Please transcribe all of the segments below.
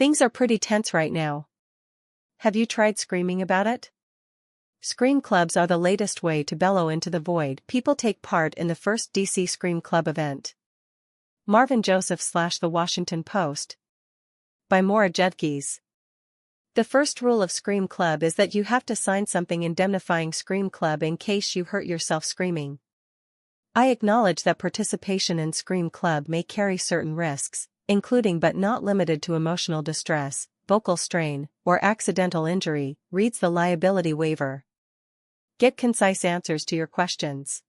Things are pretty tense right now. Have you tried screaming about it? Scream clubs are the latest way to bellow into the void. People take part in the first DC Scream Club event. Marvin Joseph / The Washington Post. By Maura Judkes. The first rule of Scream Club is that you have to sign something indemnifying Scream Club in case you hurt yourself screaming. I acknowledge that participation in Scream Club may carry certain risks, including but not limited to emotional distress, vocal strain, or accidental injury, reads the liability waiver. Get concise answers to your questions.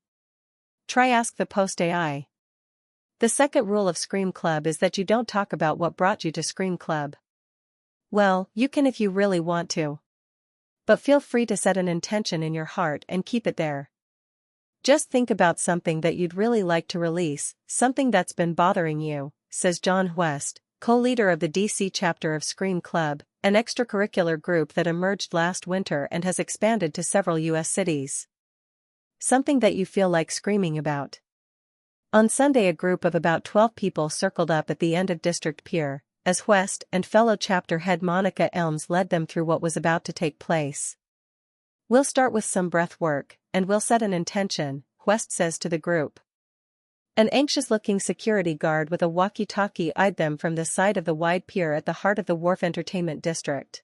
Try Ask the Post AI. The second rule of Scream Club is that you don't talk about what brought you to Scream Club. Well, you can if you really want to. But feel free to set an intention in your heart and keep it there. Just think about something that you'd really like to release, something that's been bothering you, says John West, co-leader of the DC chapter of Scream Club, an extracurricular group that emerged last winter and has expanded to several U.S. cities. Something that you feel like screaming about. On Sunday, a group of about 12 people circled up at the end of District Pier, as West and fellow chapter head Monica Elms led them through what was about to take place. We'll start with some breath work, and we'll set an intention, West says to the group. An anxious-looking security guard with a walkie-talkie eyed them from the side of the wide pier at the heart of the Wharf Entertainment District.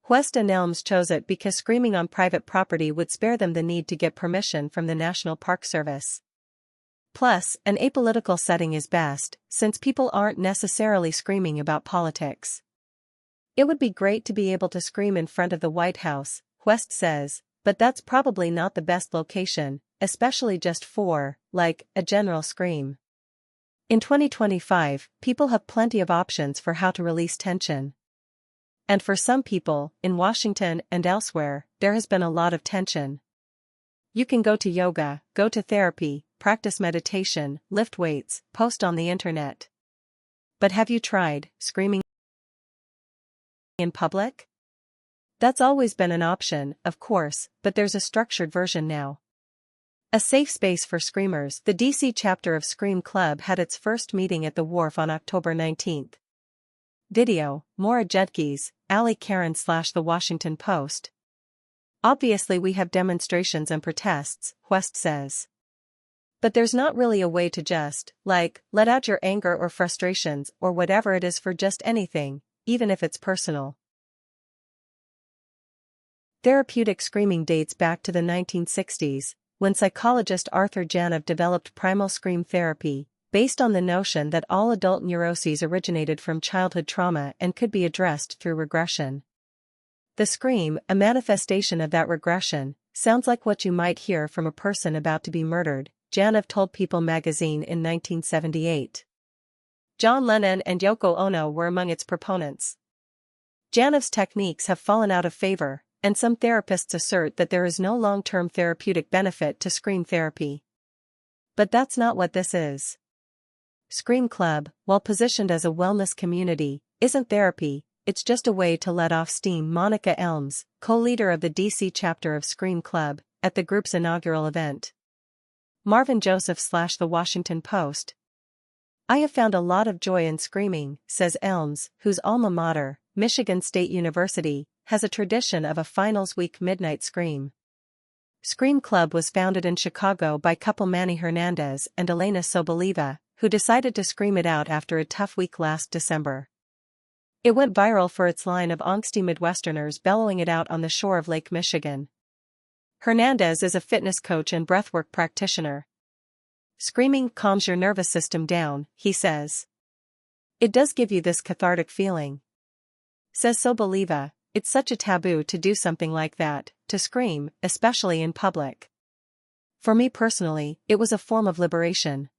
West and Elms chose it because screaming on private property would spare them the need to get permission from the National Park Service. Plus, an apolitical setting is best, since people aren't necessarily screaming about politics. It would be great to be able to scream in front of the White House, West says, but that's probably not the best location, especially just for, like, a general scream. In 2025, people have plenty of options for how to release tension. And for some people, in Washington and elsewhere, there has been a lot of tension. You can go to yoga, go to therapy, practice meditation, lift weights, post on the internet. But have you tried screaming in public? That's always been an option, of course, but there's a structured version now. A safe space for screamers. The DC chapter of Scream Club had its first meeting at the Wharf on October 19. Video, Maura Judkes, Ali Karen / The Washington Post. Obviously we have demonstrations and protests, West says. But there's not really a way to just, like, let out your anger or frustrations or whatever it is for just anything, even if it's personal. Therapeutic screaming dates back to the 1960s, when psychologist Arthur Janov developed primal scream therapy, based on the notion that all adult neuroses originated from childhood trauma and could be addressed through regression. The scream, a manifestation of that regression, sounds like what you might hear from a person about to be murdered, Janov told People magazine in 1978. John Lennon and Yoko Ono were among its proponents. Janov's techniques have fallen out of favor, and some therapists assert that there is no long-term therapeutic benefit to scream therapy. But that's not what this is. Scream Club, while positioned as a wellness community, isn't therapy, it's just a way to let off steam. Monica Elms, co-leader of the DC chapter of Scream Club, at the group's inaugural event. Marvin Joseph / The Washington Post. I have found a lot of joy in screaming, says Elms, whose alma mater, Michigan State University, has a tradition of a finals week midnight scream. Scream Club was founded in Chicago by couple Manny Hernandez and Elena Soboleva, who decided to scream it out after a tough week last December. It went viral for its line of angsty Midwesterners bellowing it out on the shore of Lake Michigan. Hernandez is a fitness coach and breathwork practitioner. Screaming calms your nervous system down, he says. It does give you this cathartic feeling. Says Soboleva. It's such a taboo to do something like that, to scream, especially in public. For me personally, it was a form of liberation.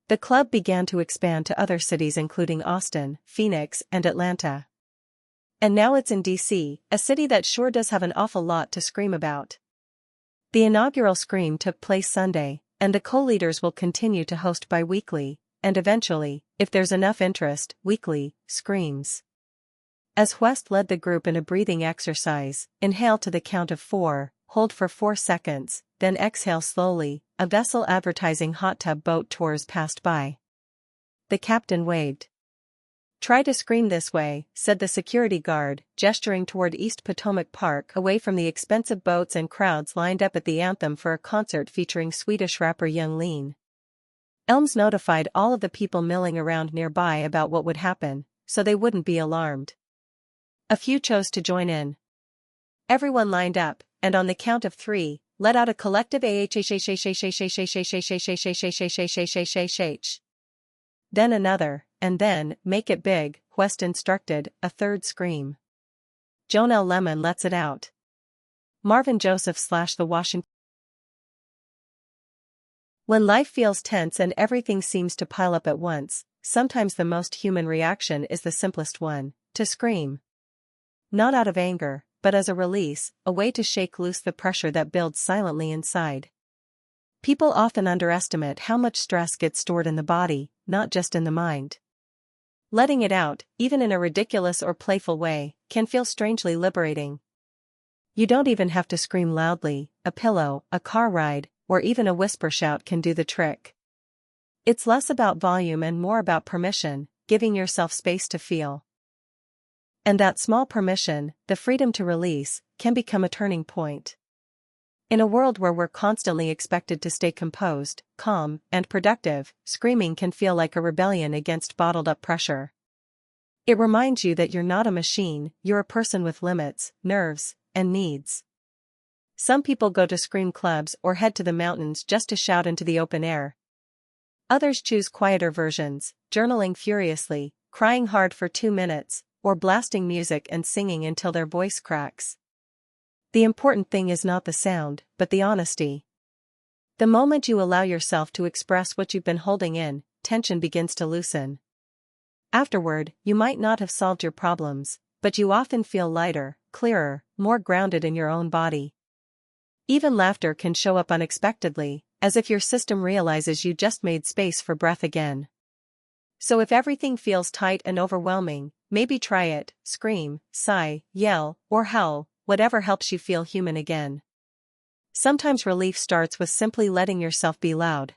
The club began to expand to other cities including Austin, Phoenix, and Atlanta. And now it's in DC, a city that sure does have an awful lot to scream about. The inaugural scream took place Sunday, and the co-leaders will continue to host bi-weekly, and eventually, if there's enough interest, weekly, screams. As West led the group in a breathing exercise, inhale to the count of 4, hold for 4 seconds, then exhale slowly. A vessel advertising hot tub boat tours passed by. The captain waved. "Try to scream this way," said the security guard, gesturing toward East Potomac Park away from the expensive boats and crowds lined up at the anthem for a concert featuring Swedish rapper Young Lean. Elms notified all of the people milling around nearby about what would happen, so they wouldn't be alarmed. A few chose to join in. Everyone lined up, and on the count of 3, let out a collective ah. Then another, and then, "Make it big," West instructed, a third scream. Jonelle Lemon lets it out. Marvin Joseph / the Washington. When life feels tense and everything seems to pile up at once, sometimes the most human reaction is the simplest one: to scream. Not out of anger, but as a release, a way to shake loose the pressure that builds silently inside. People often underestimate how much stress gets stored in the body, not just in the mind. Letting it out, even in a ridiculous or playful way, can feel strangely liberating. You don't even have to scream loudly. A pillow, a car ride, or even a whisper shout can do the trick. It's less about volume and more about permission, giving yourself space to feel. And that small permission, the freedom to release, can become a turning point. In a world where we're constantly expected to stay composed, calm, and productive, screaming can feel like a rebellion against bottled-up pressure. It reminds you that you're not a machine, you're a person with limits, nerves, and needs. Some people go to scream clubs or head to the mountains just to shout into the open air. Others choose quieter versions, journaling furiously, crying hard for 2 minutes, or blasting music and singing until their voice cracks. The important thing is not the sound, but the honesty. The moment you allow yourself to express what you've been holding in, tension begins to loosen. Afterward, you might not have solved your problems, but you often feel lighter, clearer, more grounded in your own body. Even laughter can show up unexpectedly, as if your system realizes you just made space for breath again. So if everything feels tight and overwhelming, maybe try it: scream, sigh, yell, or howl, whatever helps you feel human again. Sometimes relief starts with simply letting yourself be loud.